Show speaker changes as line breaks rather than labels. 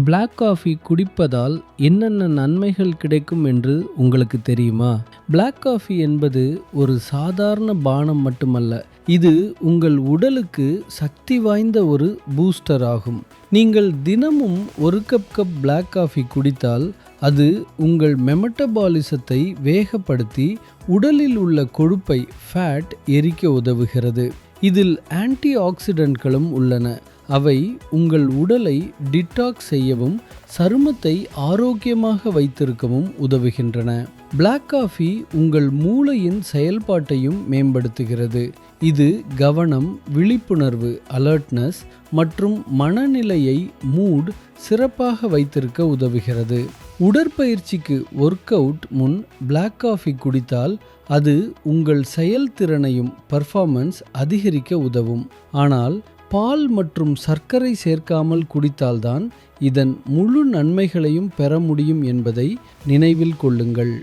Black coffee குடிப்பதால் என்னென்ன நன்மைகள் கிடைக்கும் என்று உங்களுக்கு தெரியுமா? பிளாக் காஃபி என்பது ஒரு சாதாரண பானம் மட்டுமல்ல, இது உங்கள் உடலுக்கு சக்தி வாய்ந்த ஒரு பூஸ்டர் ஆகும். நீங்கள் தினமும் ஒரு கப் பிளாக் காஃபி குடித்தால் அது உங்கள் மெட்டபாலிசத்தை வேகப்படுத்தி உடலில் உள்ள கொழுப்பை ஃபேட் எரிக்க உதவுகிறது. இதில் ஆன்டி ஆக்சிடென்ட்களும் உள்ளன. அவை உங்கள் உடலை டிடாக்ஸ் செய்யவும் சருமத்தை ஆரோக்கியமாக வைத்திருக்கவும் உதவுகின்றன. பிளாக் காஃபி உங்கள் மூளையின் செயல்பாட்டையும் மேம்படுத்துகிறது. இது கவனம், விழிப்புணர்வு அலர்ட்னஸ் மற்றும் மனநிலையை சிறப்பாக வைத்திருக்க உதவுகிறது. உடற்பயிற்சிக்கு ஒர்க் அவுட் முன் பிளாக் காஃபி குடித்தால் அது உங்கள் செயல்திறனையும் பர்ஃபார்மன்ஸ் அதிகரிக்க உதவும். ஆனால் பால் மற்றும் சர்க்கரை சேர்க்காமல் குடித்தால்தான் இதன் முழு நன்மைகளையும் பெற முடியும் என்பதை நினைவில் கொள்ளுங்கள்.